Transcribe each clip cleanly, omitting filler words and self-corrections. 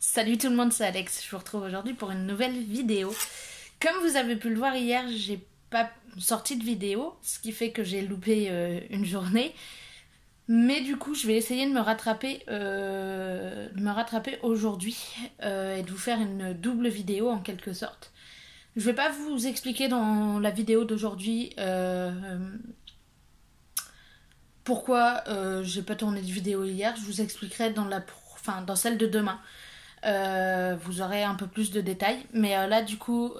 Salut tout le monde, c'est Alex. Je vous retrouve aujourd'hui pour une nouvelle vidéo. Comme vous avez pu le voir hier, j'ai pas sorti de vidéo, ce qui fait que j'ai loupé une journée. Mais du coup, je vais essayer de me rattraper, aujourd'hui et de vous faire une double vidéo en quelque sorte. Je vais pas vous expliquer dans la vidéo d'aujourd'hui pourquoi j'ai pas tourné de vidéo hier. Je vous expliquerai dans celle de demain. Vous aurez un peu plus de détails. Mais là, du coup,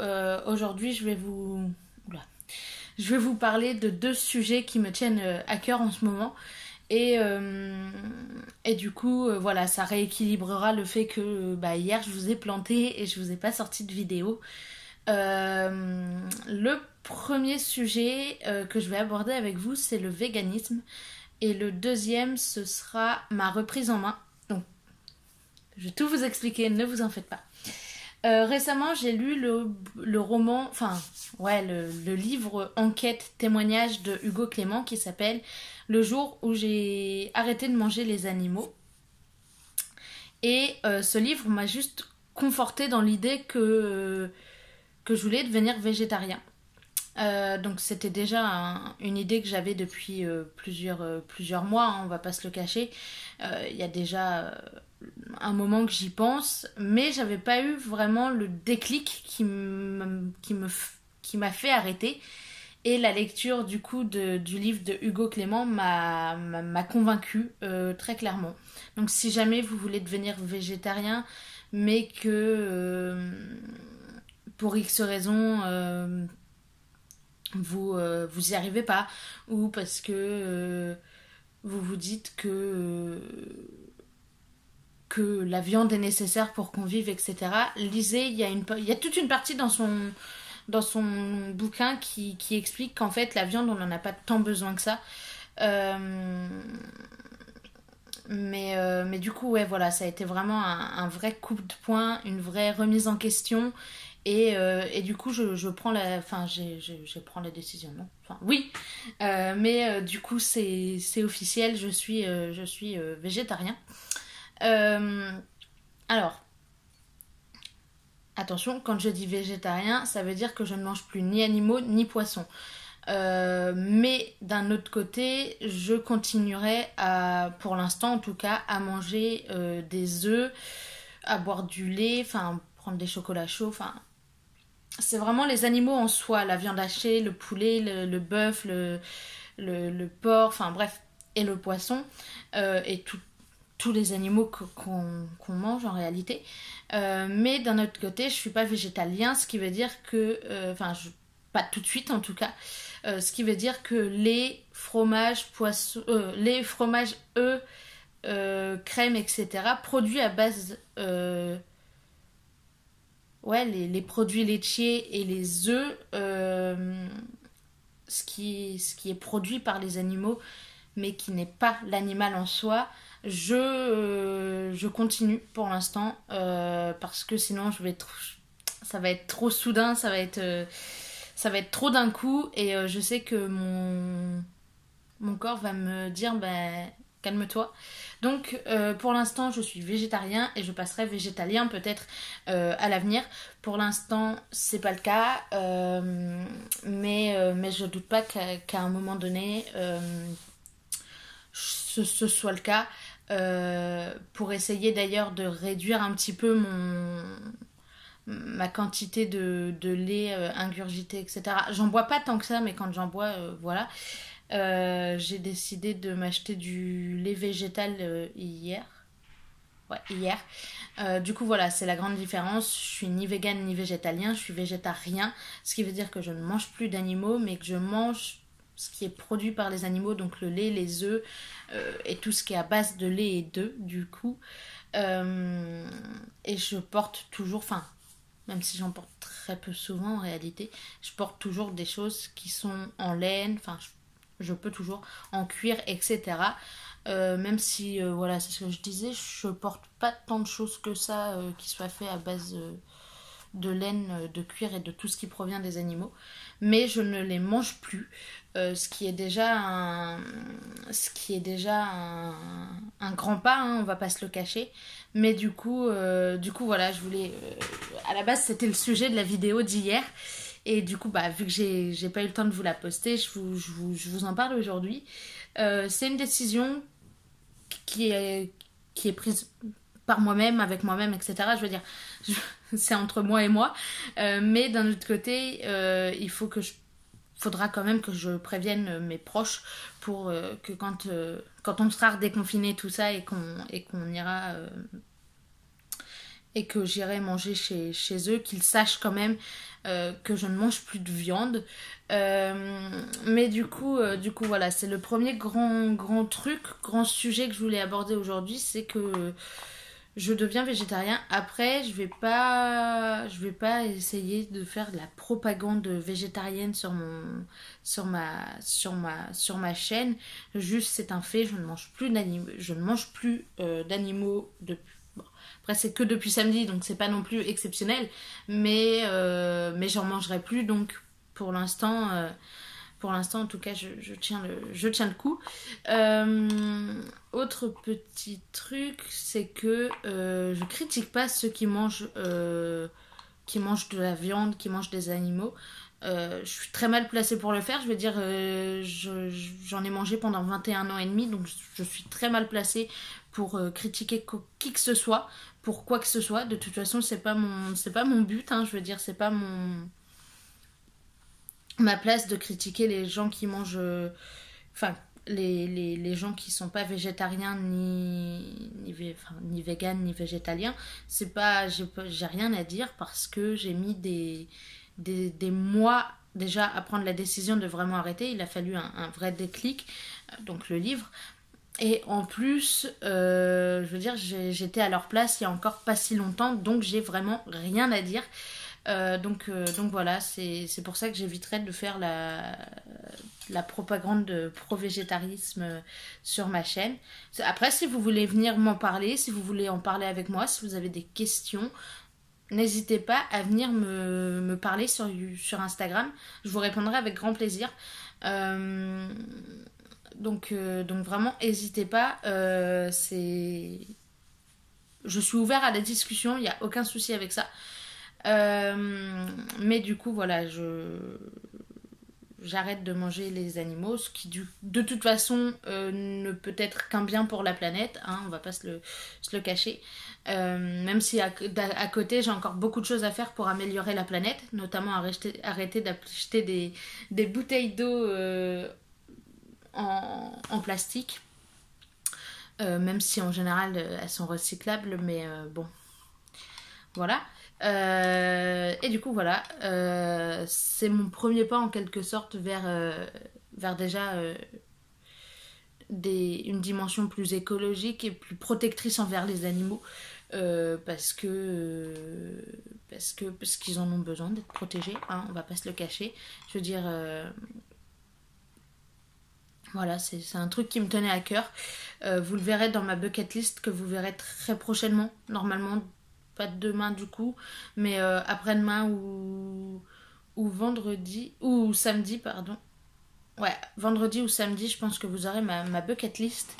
aujourd'hui, je vais vous parler de deux sujets qui me tiennent à cœur en ce moment. Et du coup, voilà, ça rééquilibrera le fait que hier, je vous ai planté et je vous ai pas sorti de vidéo. Le premier sujet que je vais aborder avec vous, c'est le véganisme. Et le deuxième, ce sera ma reprise en main. Donc, je vais tout vous expliquer, ne vous en faites pas. Récemment, j'ai lu le roman, le livre enquête témoignage de Hugo Clément qui s'appelle Le jour où j'ai arrêté de manger les animaux. Et ce livre m'a juste confortée dans l'idée que je voulais devenir végétarien. Donc c'était déjà une idée que j'avais depuis plusieurs mois, hein, on va pas se le cacher. Il y a déjà un moment que j'y pense, mais j'avais pas eu vraiment le déclic qui m'a fait arrêter. Et la lecture du coup du livre de Hugo Clément m'a convaincue très clairement. Donc si jamais vous voulez devenir végétarien, mais que pour X raisons vous y arrivez pas, ou parce que vous vous dites que la viande est nécessaire pour qu'on vive, etc. Lisez, il y a toute une partie dans son bouquin qui explique qu'en fait la viande on n'en a pas tant besoin que ça. Mais du coup ouais voilà, ça a été vraiment un vrai coup de poing, une vraie remise en question. Et du coup, je prends je prends la décision, non? Enfin, oui, mais du coup, c'est officiel, je suis végétarien. Alors, attention, quand je dis végétarien, ça veut dire que je ne mange plus ni animaux ni poissons. Mais d'un autre côté, je continuerai pour l'instant en tout cas, à manger des œufs, à boire du lait, enfin prendre des chocolats chauds, enfin c'est vraiment les animaux en soi, la viande hachée, le poulet, le bœuf, le porc, enfin bref, et le poisson, et tous les animaux qu'on mange en réalité. Mais d'un autre côté, je suis pas végétalien, ce qui veut dire que, pas tout de suite en tout cas, ce qui veut dire que lait, fromage, œufs, crème, etc., produits à base les produits laitiers et les œufs, ce qui est produit par les animaux, mais qui n'est pas l'animal en soi, je continue pour l'instant, parce que sinon ça va être trop soudain, ça va être trop d'un coup, et je sais que mon corps va me dire calme-toi. Donc pour l'instant je suis végétarien et je passerai végétalien peut-être à l'avenir. Pour l'instant c'est pas le cas, mais je doute pas qu'à un moment donné ce soit le cas, pour essayer d'ailleurs de réduire un petit peu ma quantité de lait ingurgité, etc. J'en bois pas tant que ça, mais quand j'en bois, voilà. J'ai décidé de m'acheter du lait végétal hier. Ouais, hier. Du coup, voilà, c'est la grande différence. Je suis ni végane ni végétalien, je suis végétarien. Ce qui veut dire que je ne mange plus d'animaux, mais que je mange ce qui est produit par les animaux, donc le lait, les œufs, et tout ce qui est à base de lait et d'œufs, du coup. Et je porte toujours, même si j'en porte très peu souvent en réalité, je porte toujours des choses qui sont en laine, je peux toujours en cuir, etc. Même si, voilà, c'est ce que je disais, je porte pas tant de choses que ça qui soient faites à base de laine, de cuir et de tout ce qui provient des animaux. Mais je ne les mange plus, ce qui est déjà un grand pas, hein, on va pas se le cacher. Mais du coup voilà, je voulais... à la base, c'était le sujet de la vidéo d'hier. Et du coup, vu que j'ai pas eu le temps de vous la poster, je vous en parle aujourd'hui. C'est une décision qui est prise par moi-même, avec moi-même, etc. Je veux dire, c'est entre moi et moi. Mais d'un autre côté, faudra quand même que je prévienne mes proches pour que quand on sera redéconfiné tout ça et qu'on ira et que j'irai manger chez eux, qu'ils sachent quand même que je ne mange plus de viande. Mais du coup voilà, c'est le premier grand truc, grand sujet que je voulais aborder aujourd'hui, c'est que je deviens végétarien. Après, je vais pas essayer de faire de la propagande végétarienne sur ma chaîne. Juste, c'est un fait, je ne mange plus d'animaux depuis. Bon. Après, c'est que depuis samedi, donc c'est pas non plus exceptionnel, mais j'en mangerai plus. Donc, pour l'instant, en tout cas, je tiens le coup. Autre petit truc, c'est que je critique pas ceux qui mangent de la viande, qui mangent des animaux. Je suis très mal placée pour le faire. Je veux dire, j'en ai mangé pendant 21 ans et demi, donc je suis très mal placée pour critiquer qui que ce soit, pour quoi que ce soit. De toute façon, c'est pas mon but, hein. Je veux dire, c'est pas ma place de critiquer les gens qui mangent... Enfin, les gens qui sont pas végétariens ni véganes ni végétaliens. C'est pas... J'ai rien à dire parce que j'ai mis des mois déjà à prendre la décision de vraiment arrêter. Il a fallu un vrai déclic, donc le livre. Et en plus, je veux dire, j'étais à leur place il y a encore pas si longtemps, donc j'ai vraiment rien à dire. Donc voilà, c'est pour ça que j'éviterai de faire la propagande de pro-végétarisme sur ma chaîne. Après, si vous voulez venir m'en parler, si vous voulez en parler avec moi, si vous avez des questions, n'hésitez pas à venir me parler sur Instagram. Je vous répondrai avec grand plaisir. Donc vraiment, n'hésitez pas. Je suis ouvert à la discussion, il n'y a aucun souci avec ça. Mais du coup, voilà, j'arrête de manger les animaux, ce qui de toute façon ne peut être qu'un bien pour la planète, hein, on va pas se le cacher. Même si à côté j'ai encore beaucoup de choses à faire pour améliorer la planète, notamment arrêter d'acheter des bouteilles d'eau en plastique, même si en général elles sont recyclables, mais bon, voilà. Et du coup voilà, c'est mon premier pas en quelque sorte vers déjà une dimension plus écologique et plus protectrice envers les animaux, parce qu'ils en ont besoin d'être protégés, hein, on va pas se le cacher. Je veux dire, voilà, c'est un truc qui me tenait à cœur. Vous le verrez dans ma bucket list que vous verrez très prochainement, normalement. Pas demain du coup, mais après-demain ou vendredi, ou samedi, pardon. Ouais, vendredi ou samedi, je pense que vous aurez ma bucket list.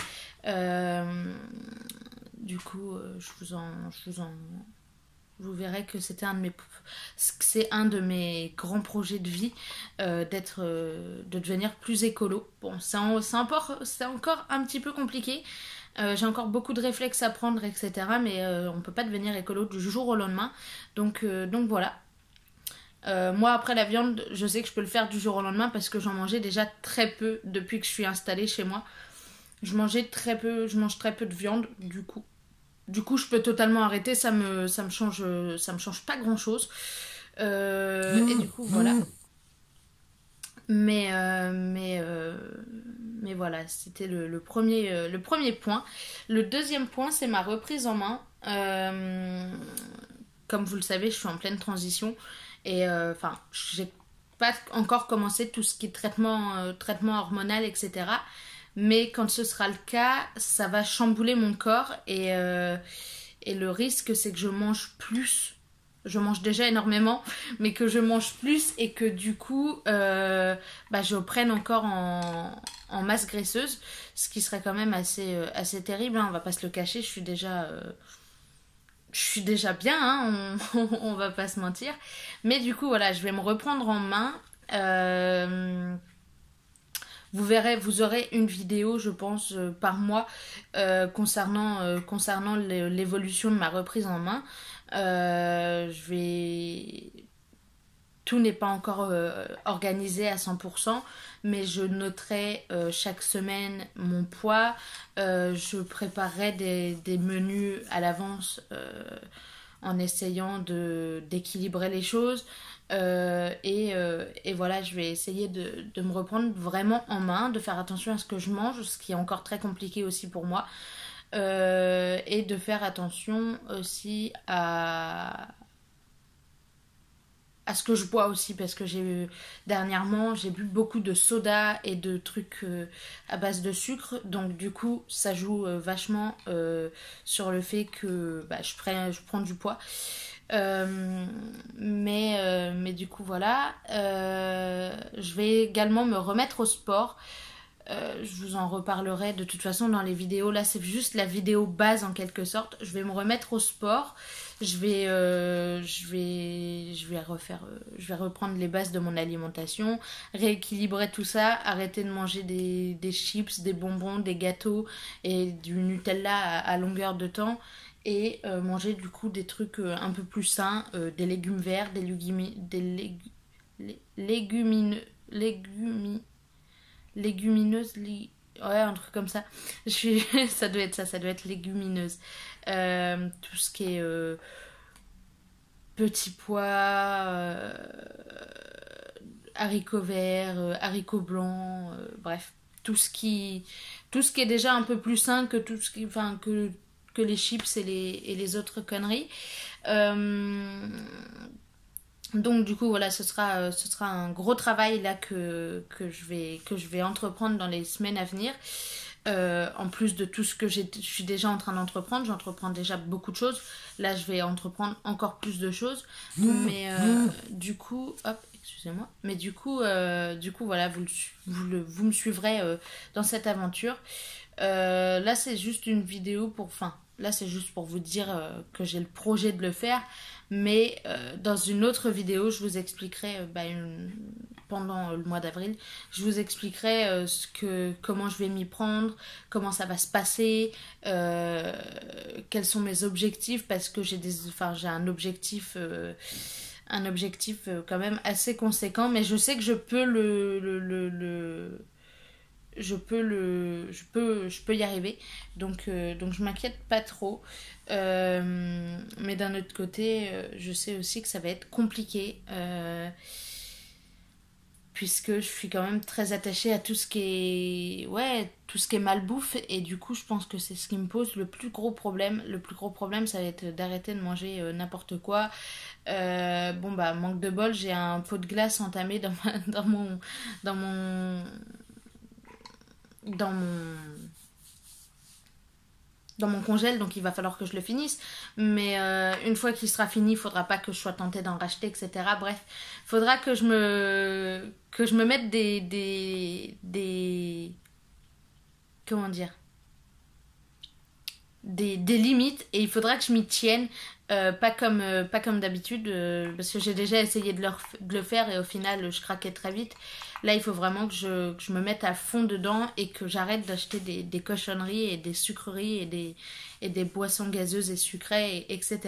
Du coup, vous verrez que c'est un de mes grands projets de vie, de devenir plus écolo. Bon, c'est encore un petit peu compliqué. J'ai encore beaucoup de réflexes à prendre, etc. Mais on peut pas devenir écolo du jour au lendemain. Donc voilà. Moi, après la viande, je sais que je peux le faire du jour au lendemain parce que j'en mangeais déjà très peu depuis que je suis installée chez moi. Je mange très peu de viande, du coup. Du coup, je peux totalement arrêter, ça me change pas grand chose. Et du coup, voilà. Mais voilà, c'était le premier point. Le deuxième point, c'est ma reprise en main. Comme vous le savez, je suis en pleine transition. Et j'ai pas encore commencé tout ce qui est traitement hormonal, etc. Mais quand ce sera le cas, ça va chambouler mon corps. Et le risque, c'est que je mange plus je mange déjà énormément, mais que je mange plus et que du coup, je prenne encore en masse graisseuse, ce qui serait quand même assez terrible, hein, on va pas se le cacher, je suis déjà bien, hein, on va pas se mentir. Mais du coup, voilà, je vais me reprendre en main. Vous verrez, vous aurez une vidéo, je pense, par mois concernant l'évolution de ma reprise en main. Je vais tout n'est pas encore organisé à 100%, mais je noterai chaque semaine mon poids. Je préparerai des menus à l'avance en essayant d'équilibrer les choses. Et voilà, je vais essayer de me reprendre vraiment en main, de faire attention à ce que je mange, ce qui est encore très compliqué aussi pour moi. Et de faire attention aussi à ce que je bois aussi, parce que dernièrement j'ai bu beaucoup de soda et de trucs à base de sucre, donc du coup ça joue vachement sur le fait que je prends du poids. Mais du coup voilà, je vais également me remettre au sport. Je vous en reparlerai de toute façon dans les vidéos. Là, c'est juste la vidéo base en quelque sorte. Je vais me remettre au sport. Je vais reprendre les bases de mon alimentation, rééquilibrer tout ça, arrêter de manger des chips, des bonbons, des gâteaux et du Nutella à longueur de temps. Et manger du coup des trucs un peu plus sains, des légumes verts, légumineuses, ouais, un truc comme ça. Ça doit être ça, ça doit être légumineuse. Tout ce qui est petits pois, haricots verts, haricots blancs, bref, tout ce qui est déjà un peu plus sain que tout ce qui, enfin, que les chips et les autres conneries. Donc du coup voilà, ce sera un gros travail là que je vais entreprendre dans les semaines à venir. En plus de tout ce que je suis déjà en train d'entreprendre, j'entreprends déjà beaucoup de choses. Là je vais entreprendre encore plus de choses. Mais du coup, hop, excusez-moi. Mais du coup voilà, vous me suivrez dans cette aventure. Là c'est juste une vidéo là c'est juste pour vous dire que j'ai le projet de le faire. Mais dans une autre vidéo, je vous expliquerai pendant le mois d'avril, je vous expliquerai comment je vais m'y prendre, comment ça va se passer, quels sont mes objectifs, parce que j'ai un objectif quand même assez conséquent, mais je sais que je peux je peux y arriver, donc je m'inquiète pas trop. Mais d'un autre côté, je sais aussi que ça va être compliqué, puisque je suis quand même très attachée à tout ce qui est malbouffe, et du coup je pense que c'est ce qui me pose le plus gros problème. Le plus gros problème, ça va être d'arrêter de manger n'importe quoi. Manque de bol, j'ai un pot de glace entamé dans mon dans mon dans mon dans mon congèle, donc il va falloir que je le finisse. Mais une fois qu'il sera fini, il faudra pas que je sois tentée d'en racheter, etc. Bref, il faudra que je me mette des comment dire, des limites, et il faudra que je m'y tienne, pas comme d'habitude, parce que j'ai déjà essayé de le faire et au final je craquais très vite. Là il faut vraiment que je me mette à fond dedans et que j'arrête d'acheter des cochonneries et des sucreries et des boissons gazeuses et sucrées, etc.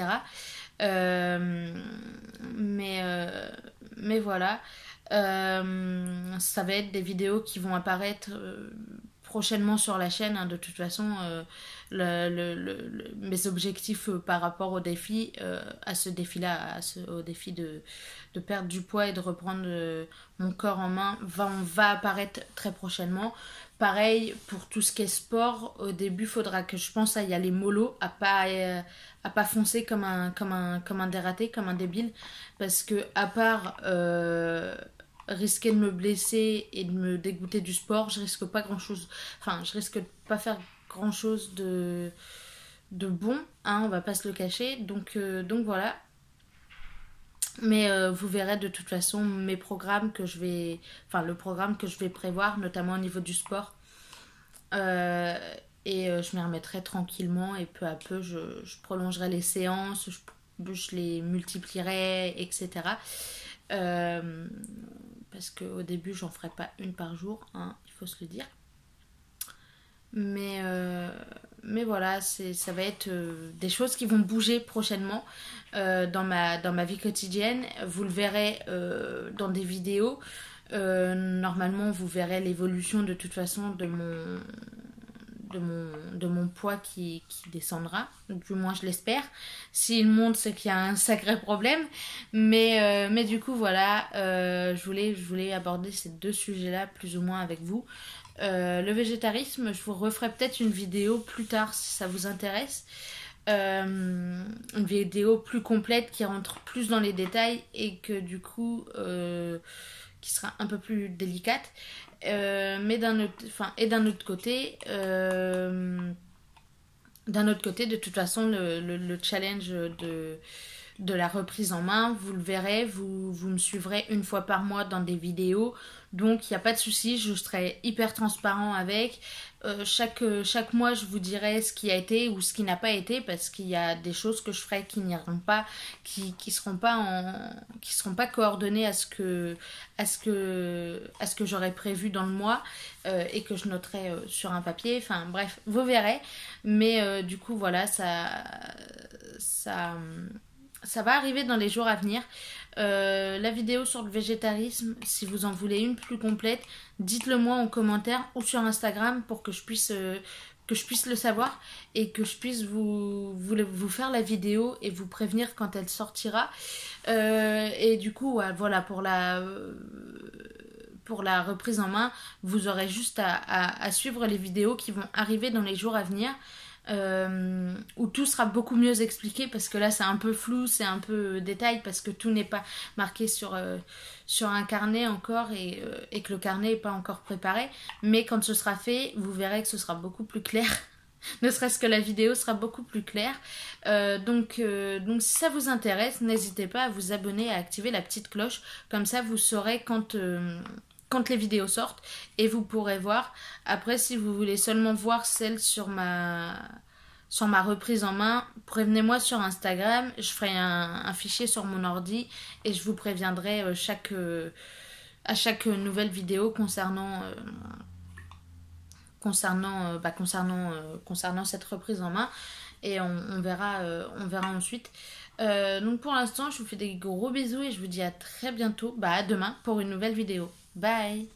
Mais voilà. Ça va être des vidéos qui vont apparaître prochainement sur la chaîne, hein. De toute façon, mes objectifs par rapport au défi, à ce défi-là, au défi de perdre du poids et de reprendre mon corps en main, va apparaître très prochainement. Pareil pour tout ce qui est sport, au début, il faudra que je pense à y aller mollo, à pas foncer comme un dératé, comme un débile, parce que à part risquer de me blesser et de me dégoûter du sport, je risque pas grand chose. Enfin, je risque de pas faire grand chose de bon, hein, on va pas se le cacher. Donc voilà. Mais vous verrez de toute façon mes programmes que je vais... Enfin, le programme que je vais prévoir, notamment au niveau du sport. Euh, je m'y remettrai tranquillement et peu à peu, je prolongerai les séances, je les multiplierai, etc. Euh, Parce qu'au début, j'en ferai pas une par jour, hein, il faut se le dire. Mais, euh, mais voilà, ça va être des choses qui vont bouger prochainement dans ma vie quotidienne. Vous le verrez dans des vidéos. Normalement, vous verrez l'évolution de toute façon de mon poids qui descendra. Du moins, je l'espère. S'il monte, c'est qu'il y a un sacré problème. Mais du coup, voilà, je voulais aborder ces deux sujets-là plus ou moins avec vous. Le végétarisme, je vous referai peut-être une vidéo plus tard si ça vous intéresse. Une vidéo plus complète qui rentre plus dans les détails et que du coup qui sera un peu plus délicate. Mais d'un autre côté, de toute façon, le challenge de la reprise en main, vous le verrez, vous me suivrez une fois par mois dans des vidéos, donc il n'y a pas de souci, je serai hyper transparent avec. Chaque mois, je vous dirai ce qui a été ou ce qui n'a pas été, parce qu'il y a des choses que je ferai qui n'iront pas, qui seront pas coordonnées à ce que j'aurais prévu dans le mois et que je noterai sur un papier. Enfin bref, vous verrez. Mais du coup, voilà, ça va arriver dans les jours à venir. La vidéo sur le végétarisme, si vous en voulez une plus complète, dites-le moi en commentaire ou sur Instagram pour que je puisse le savoir et que je puisse vous faire la vidéo et vous prévenir quand elle sortira. Et du coup, ouais, voilà, pour la reprise en main, vous aurez juste à suivre les vidéos qui vont arriver dans les jours à venir. Où tout sera beaucoup mieux expliqué parce que là c'est un peu flou, c'est un peu détail parce que tout n'est pas marqué sur un carnet encore et que le carnet n'est pas encore préparé, mais quand ce sera fait vous verrez que ce sera beaucoup plus clair. Ne serait-ce que la vidéo sera beaucoup plus claire. Donc si ça vous intéresse, n'hésitez pas à vous abonner, à activer la petite cloche, comme ça vous saurez quand les vidéos sortent et vous pourrez voir. Après, si vous voulez seulement voir celle sur ma reprise en main, prévenez-moi sur Instagram, je ferai un fichier sur mon ordi et je vous préviendrai à chaque nouvelle vidéo concernant cette reprise en main et on verra ensuite. Donc pour l'instant, je vous fais des gros bisous et je vous dis à très bientôt, à demain pour une nouvelle vidéo. Bye!